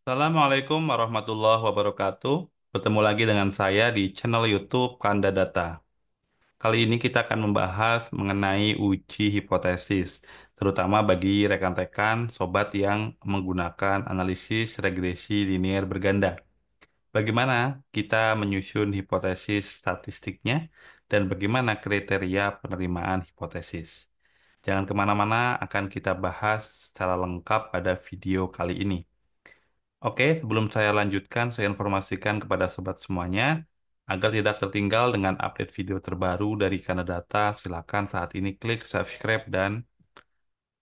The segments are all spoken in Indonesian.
Assalamualaikum warahmatullahi wabarakatuh. Bertemu lagi dengan saya di channel YouTube Kanda Data. Kali ini kita akan membahas mengenai uji hipotesis, terutama bagi rekan-rekan sobat yang menggunakan analisis regresi linear berganda. Bagaimana kita menyusun hipotesis statistiknya dan bagaimana kriteria penerimaan hipotesis. Jangan kemana-mana, akan kita bahas secara lengkap pada video kali ini. Oke, sebelum saya lanjutkan, saya informasikan kepada sobat semuanya, agar tidak tertinggal dengan update video terbaru dari Kanadata, silakan saat ini klik subscribe dan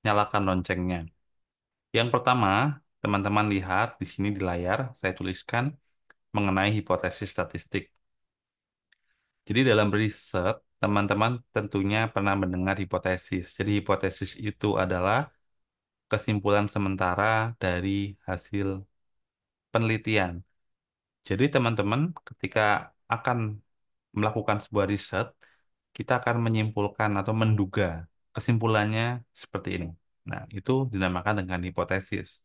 nyalakan loncengnya. Yang pertama, teman-teman lihat di sini di layar, saya tuliskan mengenai hipotesis statistik. Jadi dalam riset, teman-teman tentunya pernah mendengar hipotesis. Jadi hipotesis itu adalah kesimpulan sementara dari hasil penelitian. Jadi teman-teman ketika akan melakukan sebuah riset, kita akan menyimpulkan atau menduga kesimpulannya seperti ini. Nah, itu dinamakan dengan hipotesis.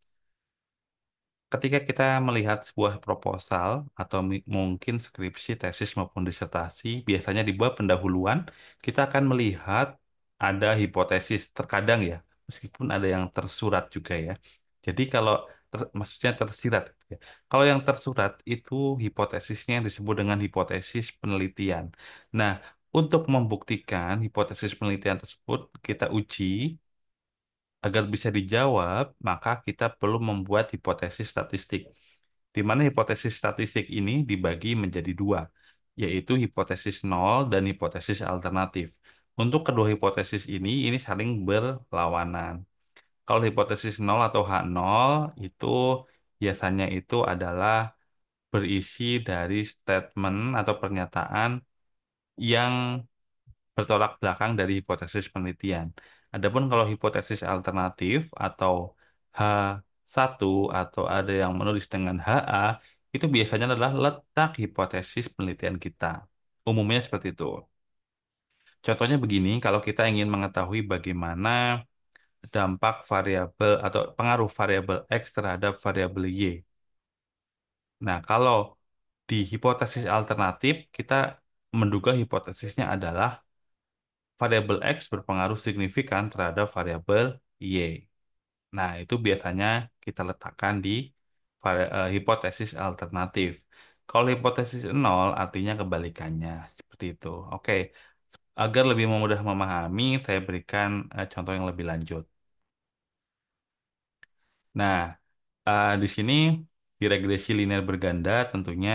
Ketika kita melihat sebuah proposal atau mungkin skripsi, tesis maupun disertasi, biasanya di bawah pendahuluan, kita akan melihat ada hipotesis terkadang ya, meskipun ada yang tersurat juga ya. Jadi kalau maksudnya tersirat, gitu ya. Kalau yang tersurat itu hipotesisnya yang disebut dengan hipotesis penelitian. Nah, untuk membuktikan hipotesis penelitian tersebut kita uji. Agar bisa dijawab, maka kita perlu membuat hipotesis statistik, di mana hipotesis statistik ini dibagi menjadi dua, yaitu hipotesis nol dan hipotesis alternatif. Untuk kedua hipotesis ini saling berlawanan. Kalau hipotesis nol atau H0 itu biasanya itu adalah berisi dari statement atau pernyataan yang bertolak belakang dari hipotesis penelitian. Adapun kalau hipotesis alternatif atau H1 atau ada yang menulis dengan HA, itu biasanya adalah letak hipotesis penelitian kita. Umumnya seperti itu. Contohnya begini, kalau kita ingin mengetahui bagaimana dampak variabel atau pengaruh variabel X terhadap variabel Y. Nah, kalau di hipotesis alternatif, kita menduga hipotesisnya adalah variabel X berpengaruh signifikan terhadap variabel Y. Nah, itu biasanya kita letakkan di hipotesis alternatif. Kalau hipotesis nol artinya kebalikannya, seperti itu. Oke, agar lebih mudah memahami, saya berikan contoh yang lebih lanjut. Nah, di sini di regresi linear berganda tentunya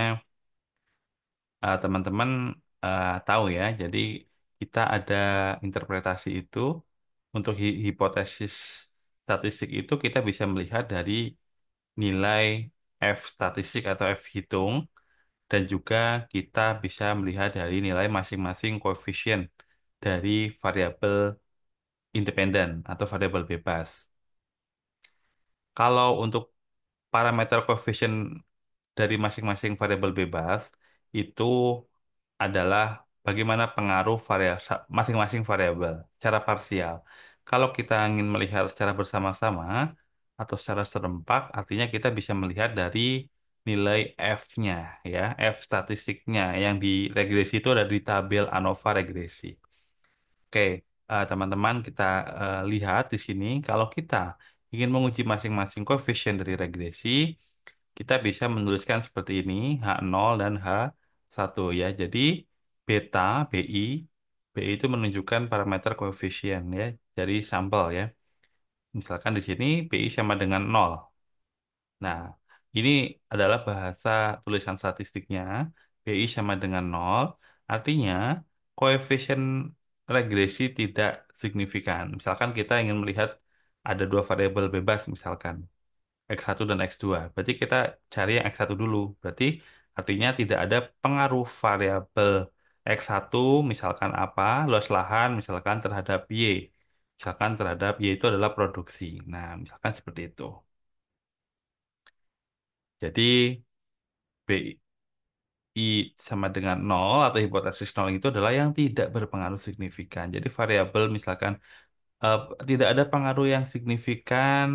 teman-teman tahu ya, jadi kita ada interpretasi itu untuk hipotesis statistik itu kita bisa melihat dari nilai F statistik atau F hitung dan juga kita bisa melihat dari nilai masing-masing koefisien dari variabel independen atau variabel bebas. Kalau untuk parameter koefisien dari masing-masing variabel bebas itu adalah bagaimana pengaruh masing-masing variabel secara parsial. Kalau kita ingin melihat secara bersama-sama atau secara serempak, artinya kita bisa melihat dari nilai F-nya, ya, F statistiknya yang di regresi itu ada di tabel ANOVA regresi. Oke, teman-teman kita lihat di sini kalau kita ingin menguji masing-masing koefisien dari regresi, kita bisa menuliskan seperti ini, H0 dan H1 ya. Jadi beta, BI itu menunjukkan parameter koefisien ya dari sampel ya. Misalkan di sini BI sama dengan 0. Nah, ini adalah bahasa tulisan statistiknya. BI sama dengan 0, artinya koefisien regresi tidak signifikan. Misalkan kita ingin melihat ada dua variabel bebas misalkan. X1 dan X2. Berarti kita cari yang X1 dulu. Berarti artinya tidak ada pengaruh variabel X1 misalkan apa, luas lahan misalkan terhadap Y. Misalkan terhadap Y itu adalah produksi. Nah, misalkan seperti itu. Jadi BI sama dengan nol atau hipotesis nol itu adalah yang tidak berpengaruh signifikan. Jadi variabel misalkan eh, tidak ada pengaruh yang signifikan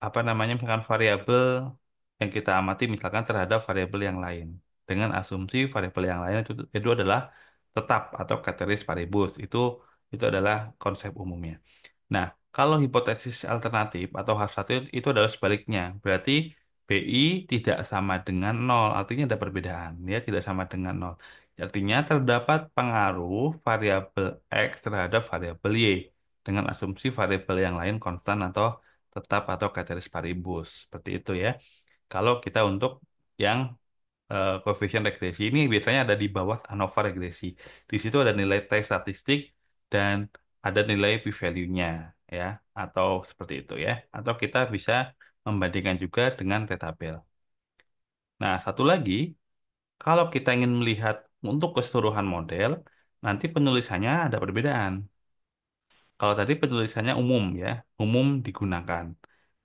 apa namanya misalkan variabel yang kita amati misalkan terhadap variabel yang lain dengan asumsi variabel yang lain itu adalah tetap atau categories paribus itu adalah konsep umumnya. Nah, kalau hipotesis alternatif atau H1 itu adalah sebaliknya. Berarti BI tidak sama dengan nol. Artinya ada perbedaan. Ya, tidak sama dengan nol. Artinya terdapat pengaruh variabel X terhadap variabel Y. Dengan asumsi variabel yang lain konstan atau tetap atau ceteris paribus. Seperti itu ya. Kalau kita untuk yang koefisien regresi ini biasanya ada di bawah ANOVA regresi. Di situ ada nilai T statistik dan ada nilai p-value-nya ya, atau seperti itu ya. Atau kita bisa membandingkan juga dengan T-tabel. Nah, satu lagi, kalau kita ingin melihat untuk keseluruhan model, nanti penulisannya ada perbedaan. Kalau tadi penulisannya umum ya, umum digunakan.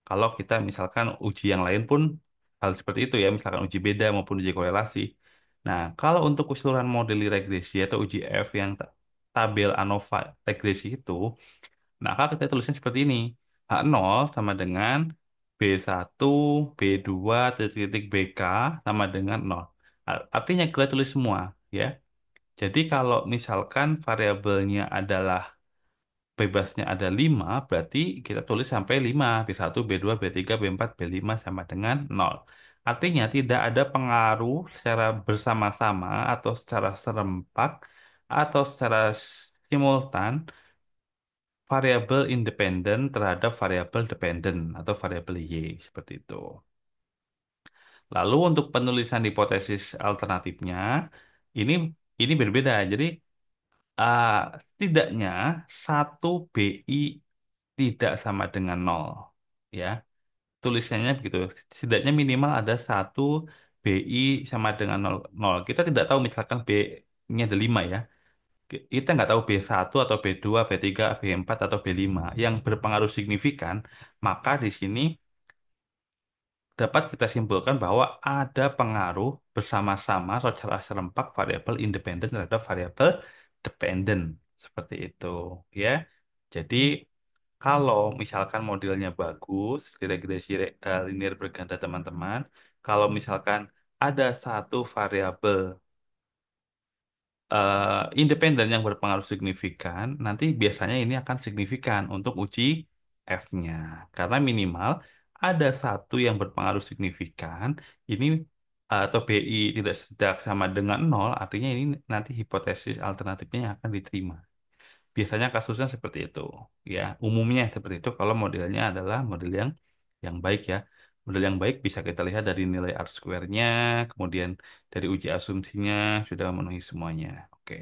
Kalau kita misalkan uji yang lain pun hal seperti itu ya, misalkan uji beda maupun uji korelasi. Nah, kalau untuk keseluruhan model regresi atau uji F yang tabel ANOVA regresi itu, nah kalau kita tulisnya seperti ini. H0 sama dengan B1, B2, titik-titik BK sama dengan 0. Artinya kita tulis semua ya. Jadi kalau misalkan variabelnya adalah bebasnya ada 5 berarti kita tulis sampai 5 B1, B2, B3, B4, B5 sama dengan 0. Artinya tidak ada pengaruh secara bersama-sama atau secara serempak atau secara simultan variabel independen terhadap variabel dependen atau variabel Y seperti itu. Lalu untuk penulisan hipotesis alternatifnya ini ini berbeda. Jadi ah, setidaknya satu BI tidak sama dengan nol. Ya, tulisannya begitu. Setidaknya minimal ada satu BI sama dengan nol. Nol. Kita tidak tahu misalkan B-nya ada 5 ya. Kita nggak tahu B1 atau B2, B3, B4 atau B5 yang berpengaruh signifikan, maka di sini dapat kita simpulkan bahwa ada pengaruh bersama-sama secara serempak variabel independen terhadap variabel dependen. Seperti itu, ya. Jadi kalau misalkan modelnya bagus, regresi linear berganda teman-teman, kalau misalkan ada satu variabel independen yang berpengaruh signifikan, nanti biasanya ini akan signifikan untuk uji F-nya. Karena minimal ada satu yang berpengaruh signifikan, ini atau BI tidak sama dengan nol, artinya ini nanti hipotesis alternatifnya yang akan diterima. Biasanya kasusnya seperti itu, ya. Umumnya seperti itu kalau modelnya adalah model yang baik ya. Model yang baik bisa kita lihat dari nilai R square-nya, kemudian dari uji asumsinya sudah memenuhi semuanya. Oke.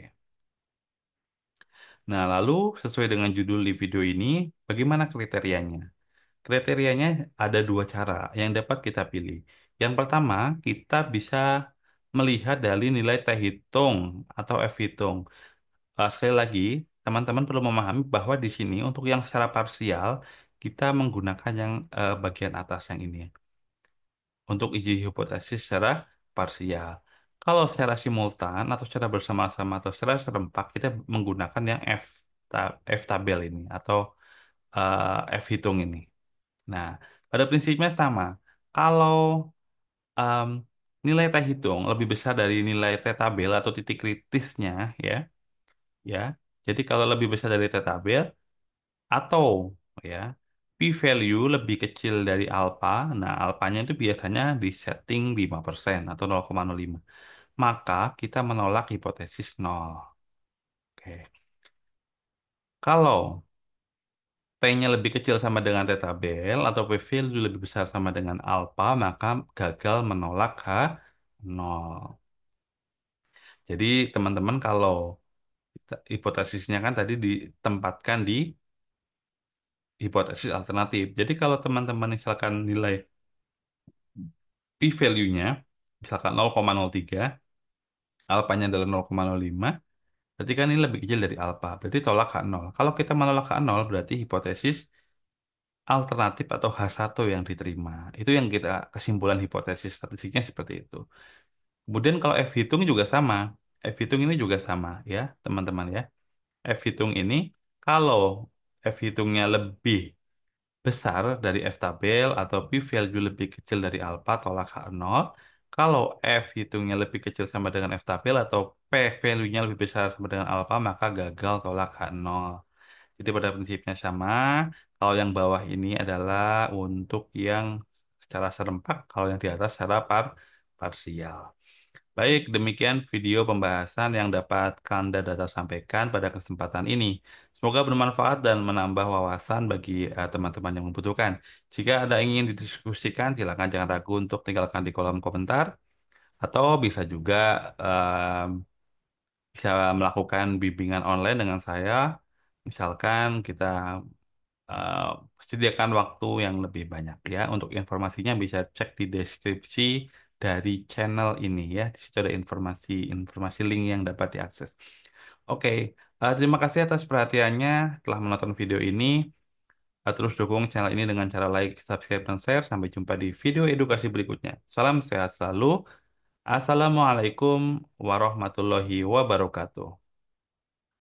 Nah, lalu sesuai dengan judul di video ini, bagaimana kriterianya? Kriterianya ada dua cara yang dapat kita pilih. Yang pertama, kita bisa melihat dari nilai T hitung atau F hitung. Sekali lagi, teman-teman perlu memahami bahwa di sini untuk yang secara parsial, kita menggunakan yang bagian atas yang ini untuk uji hipotesis secara parsial. Kalau secara simultan atau secara bersama-sama atau secara serempak, kita menggunakan yang F tabel ini atau F hitung ini. Nah, pada prinsipnya sama. Kalau em, nilai T hitung lebih besar dari nilai T tabel atau titik kritisnya, ya, ya. Jadi kalau lebih besar dari T tabel atau ya p-value lebih kecil dari alpha, nah alpanya itu biasanya di setting 5% atau 0,05. Maka kita menolak hipotesis nol. Oke. Kalau T-nya lebih kecil sama dengan T tabel atau p-value lebih besar sama dengan alpha, maka gagal menolak H nol. Jadi teman-teman kalau hipotesisnya kan tadi ditempatkan di hipotesis alternatif. Jadi kalau teman-teman misalkan nilai p-value-nya misalkan 0,03, alpanya adalah 0,05, berarti kan ini lebih kecil dari alpha, berarti tolak H0. Kalau kita menolak H0, berarti hipotesis alternatif atau H1 yang diterima. Itu yang kita kesimpulan hipotesis statistiknya seperti itu. Kemudian kalau F hitung juga sama. F hitung ini juga sama ya, teman-teman ya. F hitung ini kalau F hitungnya lebih besar dari F tabel atau P value lebih kecil dari alfa, tolak H0. Kalau F hitungnya lebih kecil sama dengan F tabel atau P value-nya lebih besar sama dengan alfa, maka gagal, tolak H0. Jadi pada prinsipnya sama. Kalau yang bawah ini adalah untuk yang secara serempak, kalau yang di atas secara parsial. Baik, demikian video pembahasan yang dapat Kanda Data sampaikan pada kesempatan ini. Semoga bermanfaat dan menambah wawasan bagi teman-teman yang membutuhkan. Jika ada yang ingin didiskusikan, silakan jangan ragu untuk tinggalkan di kolom komentar atau bisa juga bisa melakukan bimbingan online dengan saya. Misalkan kita eh, sediakan waktu yang lebih banyak ya. Untuk informasinya bisa cek di deskripsi dari channel ini ya. Di situ ada informasi link yang dapat diakses. Oke, terima kasih atas perhatiannya telah menonton video ini. Terus dukung channel ini dengan cara like, subscribe, dan share. Sampai jumpa di video edukasi berikutnya. Salam sehat selalu. Assalamualaikum warahmatullahi wabarakatuh.